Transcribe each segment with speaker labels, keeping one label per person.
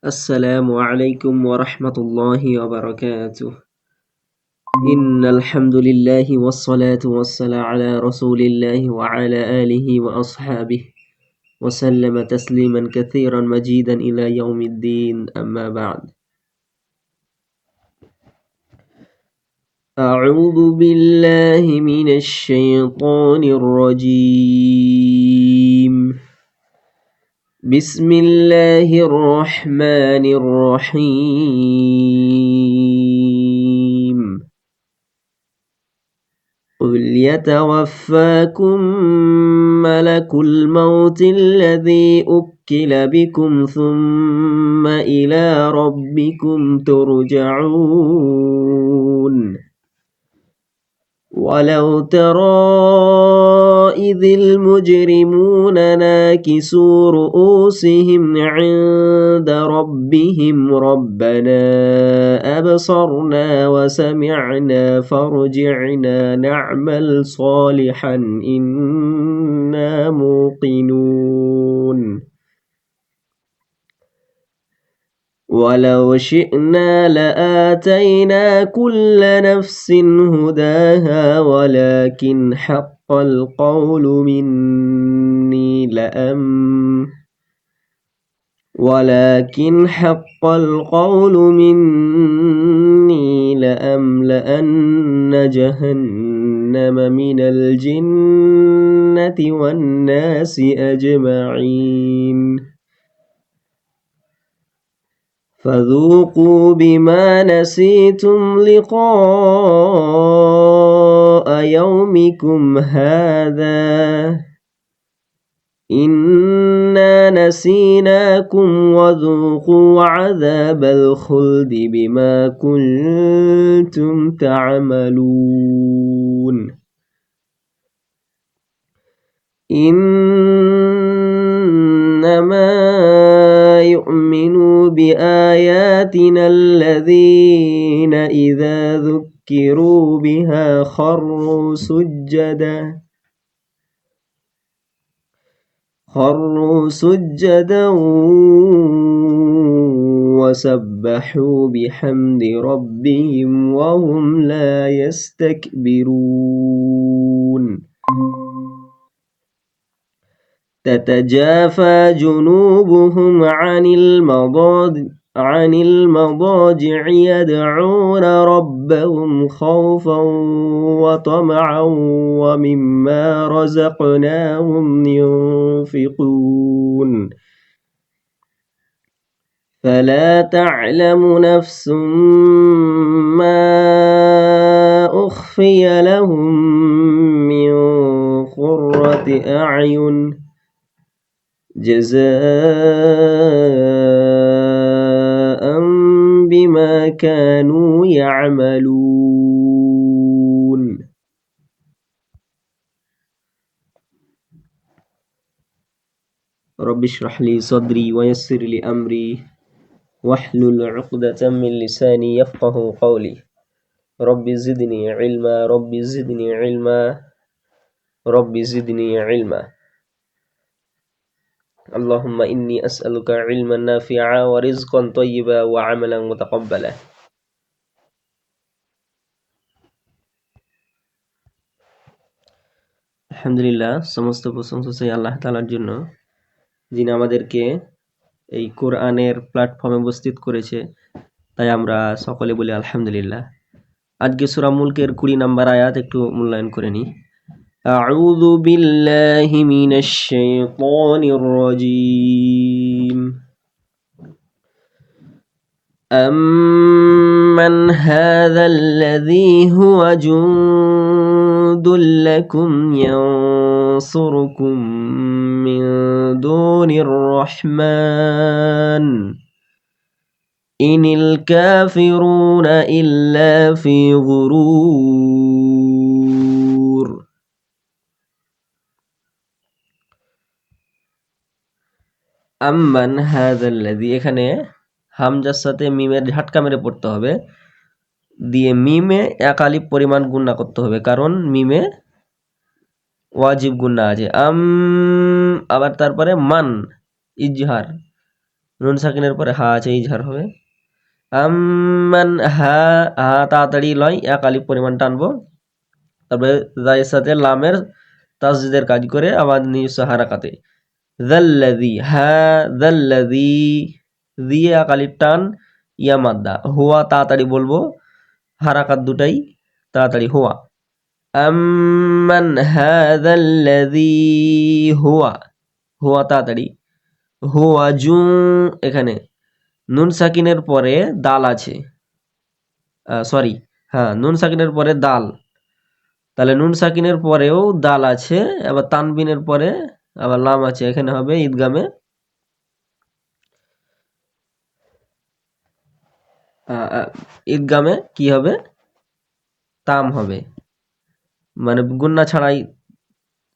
Speaker 1: السلام عليكم ورحمة الله وبركاته. إن الحمد لله والصلاة والسلام على رسول الله وعلى آله وأصحابه وسلم تسليما كثيرا مجيدا إلى يوم الدين. أما بعد، أعوذ بالله من الشيطان الرجيم. بسم الله الرحمن الرحيم. قل يتوفاكم ملك الموت الذي أكل بكم ثم إلى ربكم ترجعون. ولو ترى إذ المجرمون ناكسوا رؤوسهم عند ربهم ربنا أبصرنا وسمعنا فارجعنا نعمل صالحا إنا موقنون. ولو شئنا لآتينا كل نفس هداها ولكن حق القول مني لأملأن جهنم من الجنة والناس أجمعين. فذوقوا بما نسيتم لقاء يومكم هذا إنا نسيناكم وذوقوا عذاب الخلد بما كنتم تعملون. إنما يؤمن بآياتنا الذين إذا ذكروا بها خروا سجدا وسبحوا بحمد ربهم وهم لا يستكبرون. تتجافى جنوبهم عن المضاجع يدعون ربهم خوفا وطمعا ومما رزقناهم ينفقون. فلا تعلم نفس ما أخفي لهم من قرة أعين جزاء بما كانوا يعملون. رب اشرح لي صدري ويسر لي أمري واحلل عقدة من لساني يفقه قولي. رب زدني علما رب زدني علما رب زدني علما. اللهم إني أسألك علما نافعا ورزقا طيبا وعملا متقبلا. আলহামদুলিল্লাহ, সমস্ত প্রশংসা সেই আল্লাহ তাআলার জন্য যিনি আমাদেরকে এই কোরআনের প্ল্যাটফর্মে উপস্থিত করেছে, তাই আমরা সকলে বলি আলহামদুলিল্লাহ। আজকে সূরা মুলকের 20 নম্বর আয়াত একটু মূল্যায়ন করে নিই। আউযু বিল্লাহি মিনাশ শাইতানির রাজীম। أَمَّنْ هَذَا الَّذِي هُوَ جُندٌ لَكُمْ يَنصُرُكُم مِّن دُونِ الرَّحْمَنِ إِنِ الْكَافِرُونَ إِلَّا فِي غُرُورٍ। আম্মান হাযাল্লাযী, এখানে হামজার সাথে মিমের ঝাটকা মেরে পড়তে হবে, দিয়ে মিমে এক আলিফ পরিমাণ গুণনা করতে হবে, কারণ মিমে ওয়াজিব গুণনা আছে। আবার তারপরে মান ইজহার, নুন সাকিনের পরে হা আছে, ইজহার হবে। আম্মান, হা, হা তাড়াতাড়ি লয়, এক আলিফ পরিমাণ টানবো। তারপরে জায়ের সাথে লামের তাসদিদের কাজ করে আবার নিজস্ব হারাকাতে। যাল্লাযী, হা যাল্লাযী, দিয়ে এক আলিফ টান, ইয়া মাদ্দা। হুয়া তাড়াতাড়ি বলবো, হারাকাত দুটাই তাড়াতাড়ি, হুয়া। আম্মান হাযাল্লাযী হুয়া, হুয়া তাড়াতাড়ি। হুয়া জু, এখানে নুন সাকিনের পরে দাল আছে, সরি, হ্যাঁ নুন সাকিনের পরে দাল, তাহলে নুন সাকিনের পরেও দাল আছে, আবার তানবিনের পরে আবার লাম আছে, এখানে হবে ঈদগামে ঈদগামে কি হবে, তাম হবে, মানে গুন্না ছাড়াই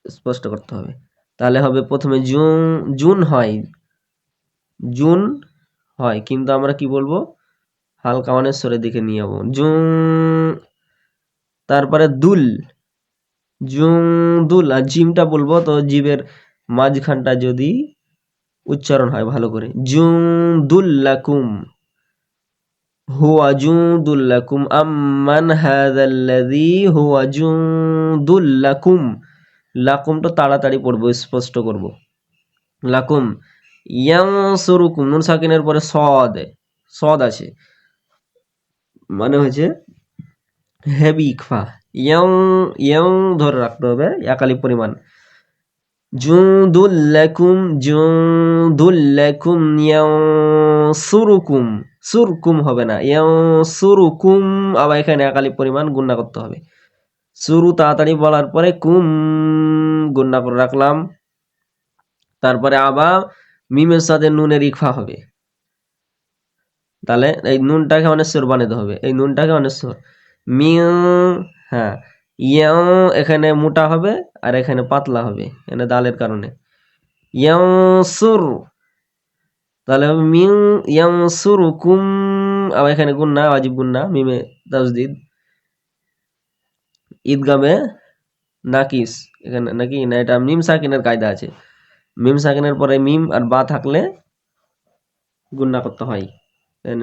Speaker 1: স্পষ্ট করতে হবে। তাহলে হবে প্রথমে জুন, জুন হয়, জুন হয়, কিন্তু আমরা কি বলবো, হালকা অনেশ্বরের দিকে নিয়ে যাবো, জুন। তারপরে দুল, জুমদুল, আর জিমটা বলবো তো জিবের মাঝখানটা যদি উচ্চারণ হয় ভালো করে, জুমদুল্লাকুম, হুয়া জুমদুল্লাকুম, আম্মান হাযাল্লাযী হুয়া জুমদুল্লাকুম। লাকুমটা তাড়াতাড়ি পড়বো, স্পষ্ট করব, লাকুম। ইয়ানসুরুকুম, নুন সাকিনের পরে সদ, সদ আছে, মানে হয়েছে হেভি ইকফা, ইয়ং, ইয়ং ধরে রাখতে হবে এক আলিফ পরিমাণ। জুদুল্লাকুম, জুদুল্লাকুম, ইয়ানসুরুকুম, সুরকুম হবে না, ইয়ানসুরুকুম, আবার এখানে এক আলিফ পরিমাণ গুণনা করতে হবে। শুরু তাড়াতাড়ি বলার পরে কুম গুণনা করে রাখলাম, তারপরে আবার মিমের সাথে নুনের ইকফা হবে, তাহলে এই নুনটাকে অনেশ্বর বানাতে হবে, এই নুনটাকে অনেশ্বর, মিউ, হ্যাঁ, ইয়াও এখানে মোটা হবে আর এখানে পাতলা হবে, এখানে দালের কারণে, ইয়ানসুর, তাহলে হবে মিউ ইয়ানসুরুকুম, আবার এখানে গুন্না, ওয়াজিব গুন্না, মিমে তাসদিদ, ঈদগামে নাকিস, এখানে নাকি না, এটা মিম সাকিনের কায়দা আছে, মিম সাকিনের পরে মিম আর বা থাকলে গুন্না করতে হয়,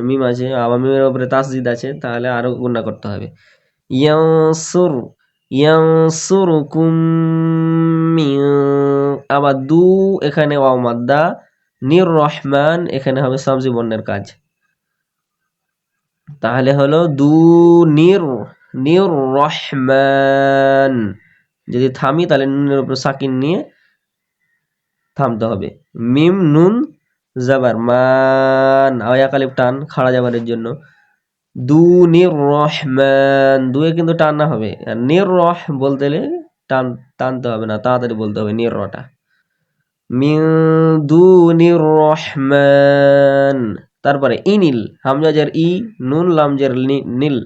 Speaker 1: মিম আছে আবার মিমের উপরে তাসদিদ আছে, তাহলে আরো গুন্না করতে হবে, ইয়ানসুর, ইয়ানসুরকুম মিন, আবার দু, এখানে ওয়াও মাদ্দা, নির রহমান, এখানে হবে সামজি বর্ণের কাজ, তাহলে হলো দু নির, নির রহমান, যদি থামি তাহলে নুনের উপর সাকিন নিয়ে থামতে হবে, মিম নুন জাবার মান, এক আলিফ টান খাড়া জাবারের জন্য, দু নির রহমান, দুয়ে কিন্তু টান না হবে, আর নির রহ বলতে গেলে টান, টানতে হবে না, তাড়াতাড়ি বলতে হবে নির রটা, মিন দুনির রহমান। তারপরে ইনিল, হামজাজের ই, নুন লামজের নীল,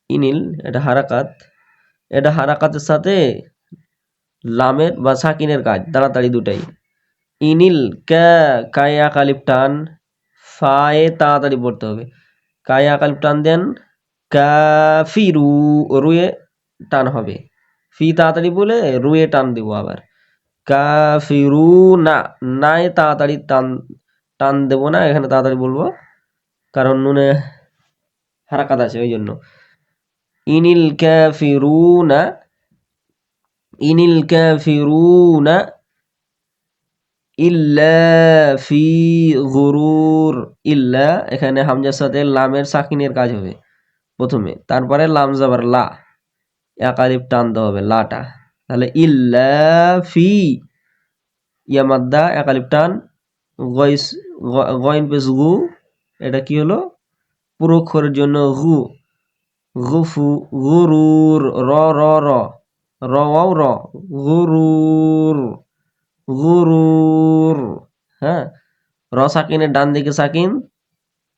Speaker 1: ইনিল, এটা হারাকাত, এটা হারাকাতের সাথে লামের বা সাকিনের কাজ, তাড়াতাড়ি দুটাই, ইনিল কা, কায়ে এক আলিফ টান, ফায়ে তাড়াতাড়ি পড়তে হবে, কায়ে এক আলিফ টান দেন, কাফিরু, রুয়ে টান হবে, ফি তাড়াতাড়ি বলে রুয়ে টান দিব আবার, কাফিরুনা, নাই তাড়াতাড়ি টান, টান দেবো না, এখানে তাড়াতাড়ি বলবো কারণ নুনে হারাকাত আছে ওই জন্য, ইনিল কাফিরুনা, ইনিল কাফিরুনা ইল্লা ফি গুরুর, ইল্লা এখানে হামজার সাথে লামের সাকিনের কাজ হবে প্রথমে, তারপরে লাম জাবার লা, এক আলিফ টানতে হবে লাটা, তাহলে ইল্লা ফি, ইয়া মাদ্দা এক আলিফ টান, গয়স, গয়ন পেশ গু, এটা কি হলো পুরো অক্ষরের জন্য গু, গুফু, গুরুর, র র র, র ওয়াও র, গুরুর, গুরুর, হ্যাঁ, র সাকিনের ডান দিকে সাকিন,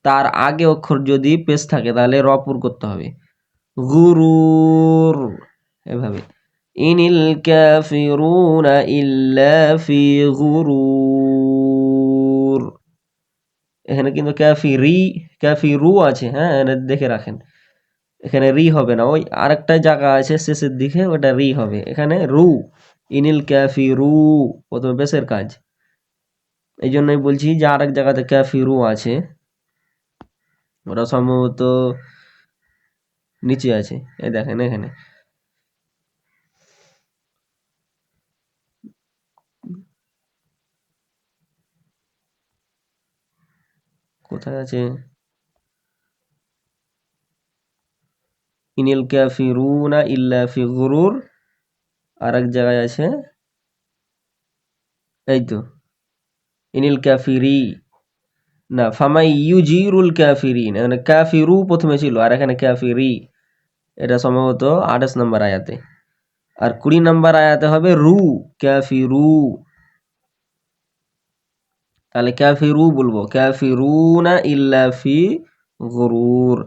Speaker 1: তার আগে অক্ষর যদি পেশ থাকে তাহলে র পুর করতে হবে, গুরুর, এভাবে, ইনিল কাফিরুনা ইল্লা ফি গুরুর, এখানে কিন্তু ক্যাফিরি, ক্যাফিরু আছে, হ্যাঁ এটা দেখে রাখেন, এখানে রি হবে না, ওই আরেকটা জায়গা আছে শেষের দিকে ওটা রি হবে, এখানে রু, ইনিল ক্যাফিরু প্রথমে পেশের কাজ, এই জন্যই বলছি যে আরেক জায়গাতে কাফিরু আছে, ওটা সম্ভবত নিচে আছে। এই দেখেন এখানে, কোথায় আছে? ইনিল কাফিরুনা ইল্লা ফি গুরুর। আরেক জায়গায় আছে, এই তো, ইনিল কাফিরি, না ফামাই ইউজিরুল কাফিরিন, এখানে কাফিরু প্রথমে ছিল আর এখানে কাফিরি। এটা সম্ভবত 28 নম্বর আয়াতে। আর 20 নম্বর আয়াতে হবে রু, কাফিরু। তাহলে কাফিরু বলবো, কাফিরুনা ইল্লা ফি গুরুর।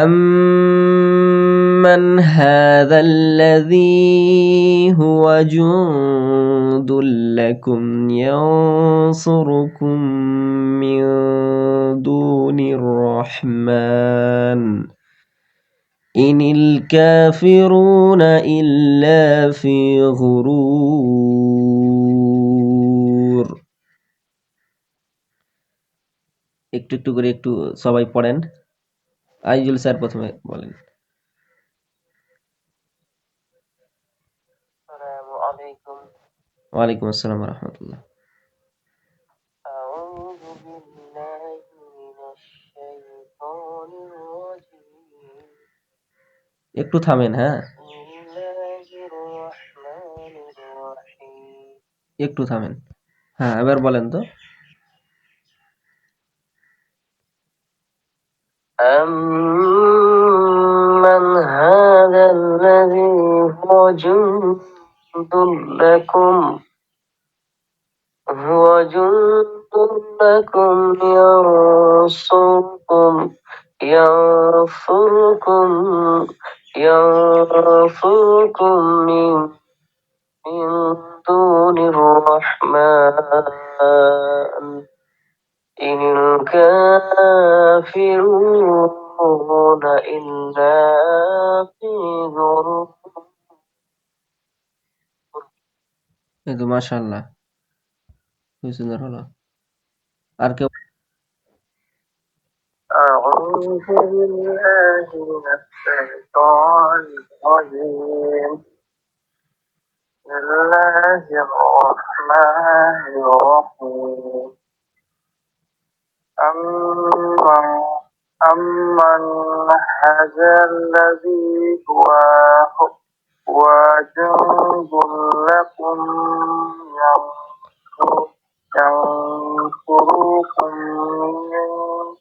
Speaker 1: أَمَّنْ هَذَا الَّذِي هُوَ جُندٌ لَّكُمْ يَنصُرُكُم مِّن دُونِ الرَّحْمَٰنِ إِنِ الْكَافِرُونَ إِلَّا فِي غُرُورٍ। একটু একটু করে একটু সবাই পড়েন। আইজুল স্যার প্রথমে বলেন। ওয়ালাইকুম আসসালাম ওয়া রাহমাতুল্লাহ। একটু থামেন, হ্যাঁ, একটু থামেন। হ্যাঁ, এবার বলেন তো। أَمَّنْ هَذَا الَّذِي هُوَ جُندٌ لَّكُمْ يَنصُرُكُم مِّن دُونِ الرَّحْمَٰنِ إِنِ الْكَافِرُونَ إِلَّا فِي غُرُورٍ। এই তো মাশাআল্লাহ, খুবই সুন্দর হলো। আর কেউ? أعوذ بالله من الشيطان الرجيم. بسم الله الرحمن الرحيم. أمن أمن هذا الذي هو جند لكم ينصركم من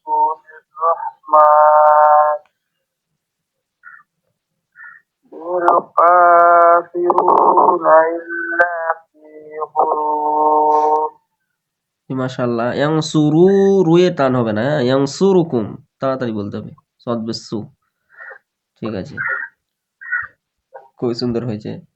Speaker 1: دون الرحمن إن الكافرون إلا في غرور। মাশাআল্লাহ। ইয়াংসুরু, রুয়ে টান হবে না, হ্যাঁ, ইয়াংসুরুকুম তাড়াতাড়ি বলতে হবে, সদ বিসু। ঠিক আছে, খুবই সুন্দর হয়েছে।